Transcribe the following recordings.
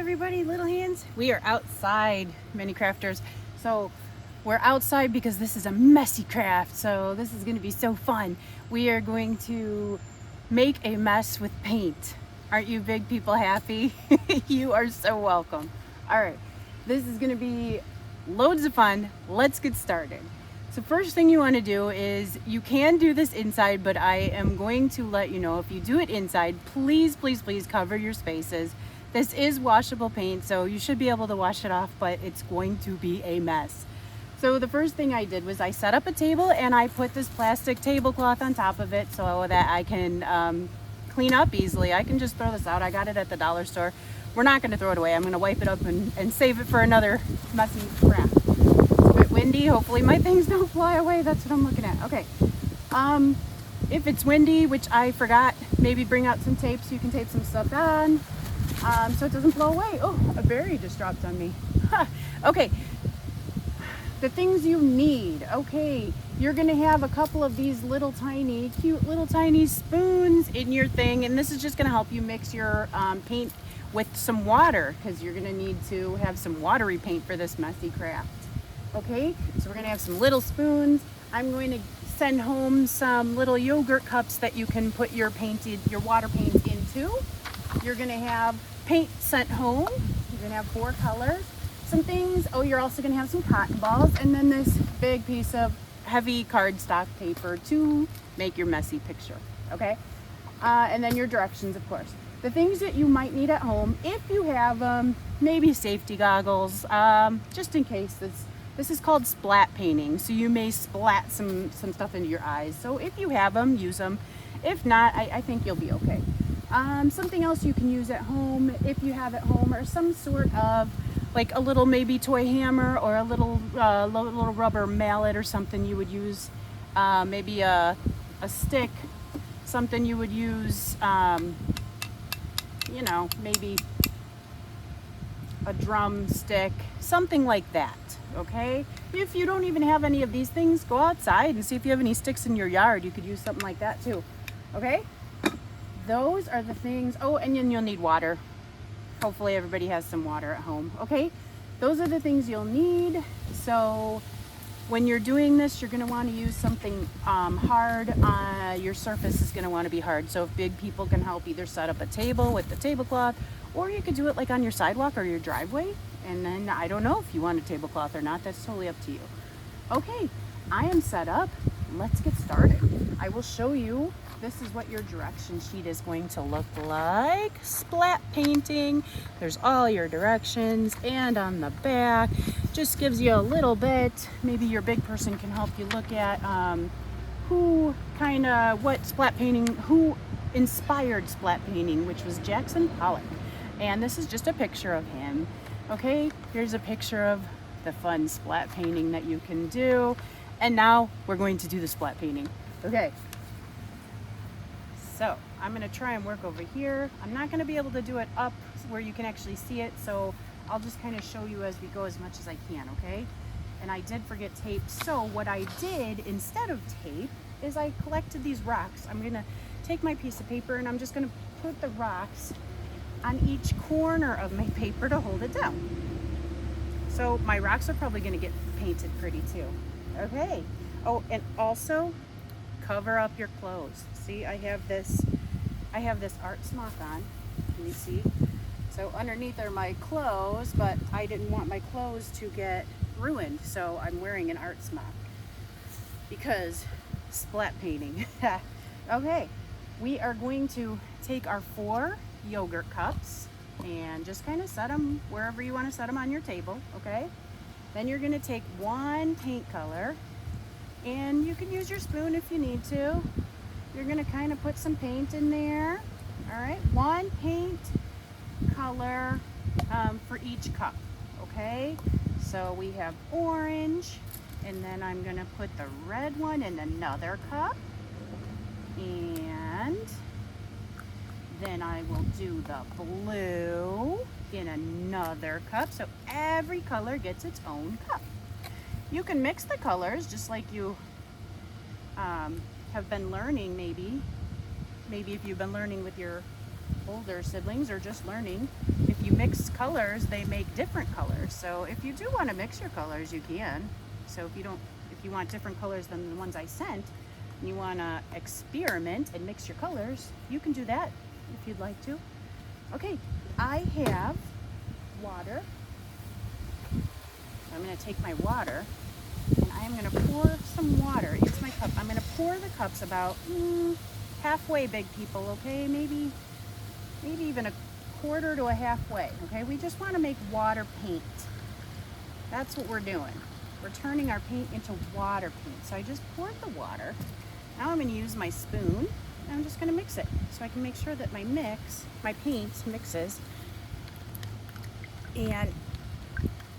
everybody, little hands. We are outside, mini crafters. So we're outside because this is a messy craft. So this is going to be so fun. We are going to make a mess with paint. Aren't you big people happy? You are so welcome. All right, this is going to be loads of fun. Let's get started. So first thing you want to do is, you can do this inside, but I am going to let you know, if you do it inside, please cover your spaces. This is washable paint, so you should be able to wash it off, but it's going to be a mess. So the first thing I did was I set up a table and I put this plastic tablecloth on top of it so that I can clean up easily. I can just throw this out. I got it at the dollar store. We're not going to throw it away. I'm going to wipe it up and save it for another messy craft. It's a bit windy. Hopefully my things don't fly away. That's what I'm looking at. Okay. If it's windy, which I forgot, maybe bring out some tape so you can tape some stuff on. So it doesn't blow away. Oh, a berry just dropped on me. Okay, the things you need. Okay, you're gonna have a couple of these little tiny, cute little tiny spoons in your thing, and this is just gonna help you mix your paint with some water, because you're gonna need to have some watery paint for this messy craft. Okay, so we're gonna have some little spoons. I'm going to send home some little yogurt cups that you can put your water paint into. You're gonna have paint sent home. You're gonna have 4 colors. Some things, oh, you're also gonna have some cotton balls, and then this big piece of heavy cardstock paper to make your messy picture, okay? And then your directions, of course. The things that you might need at home, if you have them, maybe safety goggles, just in case. This is called splat painting, so you may splat some stuff into your eyes. So if you have them, use them. If not, I think you'll be okay. Something else you can use at home, if you have at home, or some sort of, like a little maybe toy hammer, or a little rubber mallet or something you would use. Maybe a stick, something you would use, you know, maybe a drumstick, something like that. Okay, if you don't even have any of these things, go outside and see if you have any sticks in your yard. You could use something like that too. Okay, those are the things. Oh, and then you'll need water. Hopefully everybody has some water at home. Okay, those are the things you'll need. So when you're doing this, you're going to want to use something hard. Your surface is going to want to be hard. So if big people can help, either set up a table with the tablecloth, or you could do it like on your sidewalk or your driveway. And then I don't know if you want a tablecloth or not. That's totally up to you. Okay, I am set up. Let's get started. I will show you. This is what your direction sheet is going to look like. Splat painting. There's all your directions, and on the back just gives you a little bit. Maybe your big person can help you look at who inspired splat painting, which was Jackson Pollock. And this is just a picture of him. Okay, here's a picture of the fun splat painting that you can do. And now we're going to do the splat painting. Okay. So I'm going to try and work over here. I'm not going to be able to do it up where you can actually see it, so I'll just kind of show you as we go as much as I can, okay? And I did forget tape, so what I did instead of tape is I collected these rocks. I'm going to take my piece of paper and I'm just going to put the rocks on each corner of my paper to hold it down. So my rocks are probably going to get painted pretty too. Okay. Oh, and also cover up your clothes. See, I have this art smock on. Can you see? So underneath are my clothes, but I didn't want my clothes to get ruined, so I'm wearing an art smock because splat painting. Okay, we are going to take our 4 yogurt cups and just kind of set them wherever you want to set them on your table. Okay, then you're going to take 1 paint color, and you can use your spoon if you need to. You're going to kind of put some paint in there. All right, 1 paint color for each cup. Okay, so we have orange, and then I'm going to put the red one in another cup, and then I will do the blue in another cup. So every color gets its own cup. You can mix the colors just like you have been learning, maybe if you've been learning with your older siblings, or just learning. If you mix colors, they make different colors. So if you do want to mix your colors, you can. So if you want different colors than the ones I sent, and you want to experiment and mix your colors, you can do that if you'd like to. Okay, I have water. I'm going to take my water and I am going to pour some water into my cup. I'm going to pour the cups about halfway, big people, okay? Maybe even a quarter to a halfway, okay? We just want to make water paint. That's what we're doing. We're turning our paint into water paint. So I just poured the water. Now I'm going to use my spoon and I'm just going to mix it so I can make sure that my paint mixes. And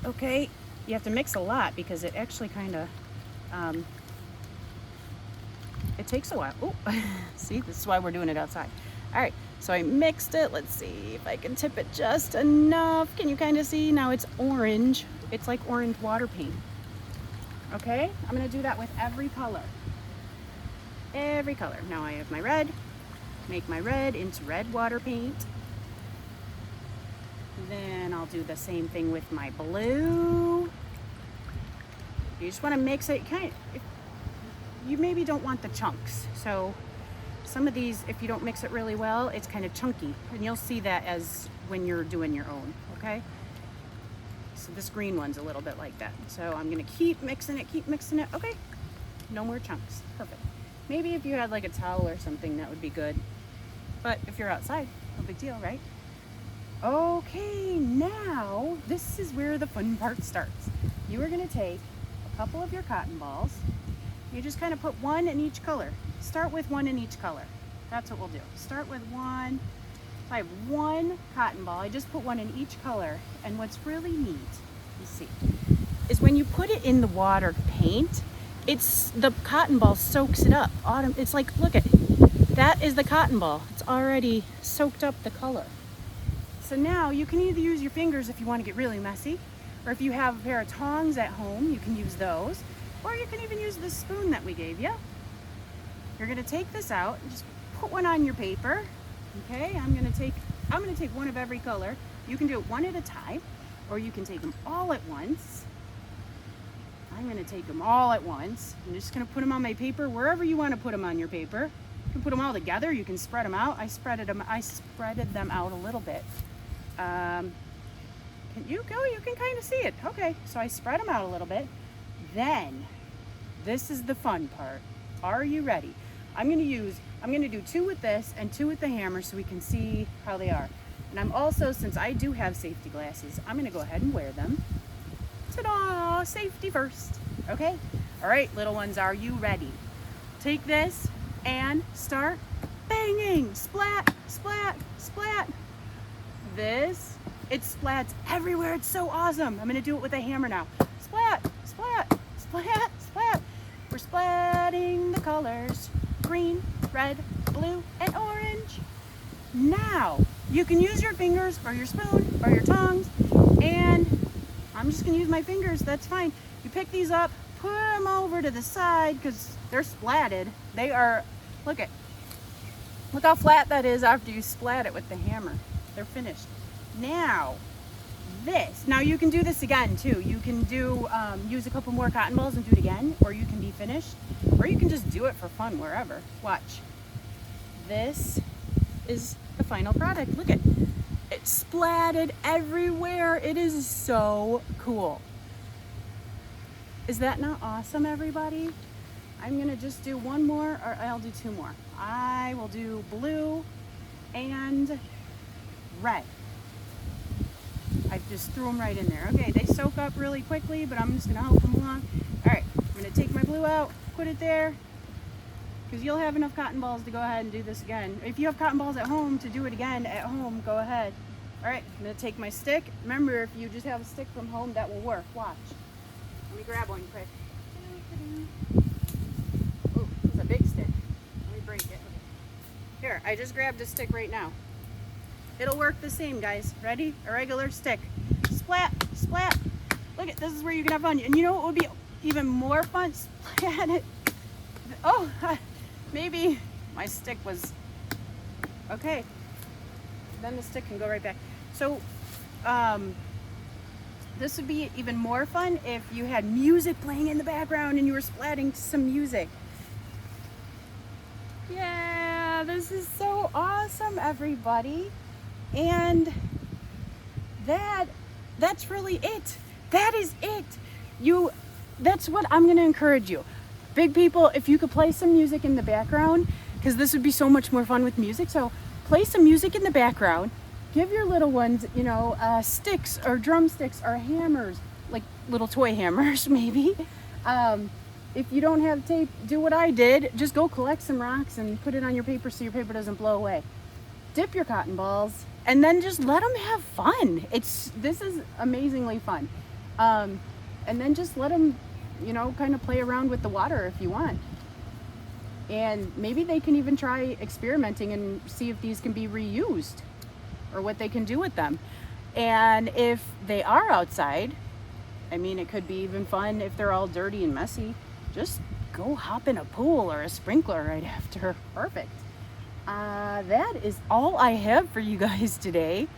okay, you have to mix a lot because it actually kind of, it takes a while. Oh, see, this is why we're doing it outside. All right, so I mixed it. Let's see if I can tip it just enough. Can you kind of see? Now it's orange. It's like orange water paint. Okay, I'm gonna do that with every color. Every color. Now I have my red. Make my red into red water paint. Then I'll do the same thing with my blue. You just want to mix it. You maybe don't want the chunks. So some of these, if you don't mix it really well, it's kind of chunky. And you'll see that as when you're doing your own, okay? So this green one's a little bit like that. So I'm gonna keep mixing it. Okay, no more chunks, perfect. Maybe if you had like a towel or something, that would be good. But if you're outside, no big deal, right? Okay, now this is where the fun part starts. You are gonna take a couple of your cotton balls. You just kind of put one in each color. Start with one in each color. That's what we'll do. Start with one. I have one cotton ball. I just put one in each color. And what's really neat, you see, is when you put it in the water paint, the cotton ball soaks it up. It's like, look at, that is the cotton ball. It's already soaked up the color. So now you can either use your fingers if you want to get really messy, or if you have a pair of tongs at home, you can use those, or you can even use the spoon that we gave you. You're going to take this out and just put one on your paper. Okay, I'm going to take one of every color. You can do it one at a time, or you can take them all at once. I'm going to take them all at once. I'm just going to put them on my paper, wherever you want to put them on your paper. You can put them all together. You can spread them out. I spreaded them out a little bit. Can you go? You can kind of see it. Okay, so I spread them out a little bit. Then, this is the fun part. Are you ready? I'm going to do two with this and two with the hammer so we can see how they are. And I'm also, since I do have safety glasses, I'm going to go ahead and wear them. Ta-da! Safety first. Okay? All right, little ones, are you ready? Take this and start banging. Splat, splat, splat. This, it splats everywhere. It's so awesome. I'm going to do it with a hammer now. Splat, splat, splat, splat. We're splatting the colors. Green, red, blue, and orange. Now, you can use your fingers or your spoon or your tongs, and I'm just going to use my fingers. That's fine. You pick these up, put them over to the side because they're splatted. They are, look how flat that is after you splat it with the hammer. They're finished. Now you can do this again too. You can do use a couple more cotton balls and do it again, or you can be finished, or you can just do it for fun wherever. Watch. This is the final product. Look at it. It's splatted everywhere. It is so cool. Is that not awesome, everybody? I'm gonna just do one more, or I'll do two more. I will do blue and red. I just threw them right in there. Okay, they soak up really quickly, but I'm just gonna help them along. All right, I'm gonna take my blue out, put it there, because you'll have enough cotton balls to go ahead and do this again. If you have cotton balls at home to do it again at home, go ahead. All right, I'm gonna take my stick. Remember, if you just have a stick from home, that will work. Watch. Let me grab one quick. Oh, it's a big stick. Let me break it. Here, I just grabbed a stick right now. It'll work the same, guys. Ready? A regular stick. Splat, splat. Look at this is where you can have fun. And you know what would be even more fun? Splat it. Oh, maybe my stick was okay. Then the stick can go right back. So this would be even more fun if you had music playing in the background and you were splatting some music. Yeah, this is so awesome, everybody. And that's really it. That is it. That's what I'm going to encourage you. Big people, if you could play some music in the background, because this would be so much more fun with music. So play some music in the background. Give your little ones, sticks or drumsticks or hammers, like little toy hammers maybe. If you don't have tape, do what I did. Just go collect some rocks and put it on your paper so your paper doesn't blow away. Dip your cotton balls and then just let them have fun. This is amazingly fun. And then just let them, kind of play around with the water if you want. And maybe they can even try experimenting and see if these can be reused or what they can do with them. And if they are outside, it could be even fun if they're all dirty and messy. Just go hop in a pool or a sprinkler right after. Perfect. That is all I have for you guys today.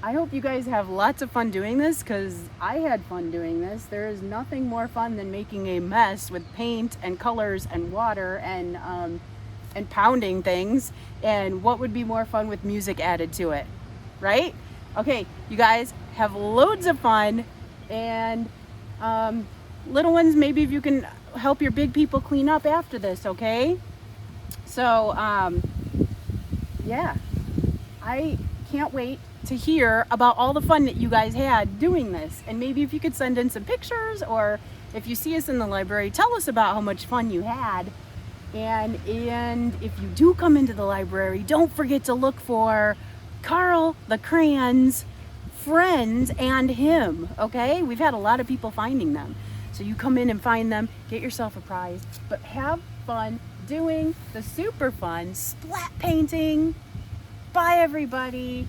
I hope you guys have lots of fun doing this, because I had fun doing this. There is nothing more fun than making a mess with paint and colors and water and pounding things. And what would be more fun with music added to it, right? Okay, you guys have loads of fun. And little ones, maybe if you can help your big people clean up after this, okay? So, yeah, I can't wait to hear about all the fun that you guys had doing this. And maybe if you could send in some pictures, or if you see us in the library, tell us about how much fun you had. And if you do come into the library, don't forget to look for Carl the Crane's friends and him, okay? We've had a lot of people finding them. So you come in and find them, get yourself a prize, but have fun doing the super fun splat painting. Bye, everybody.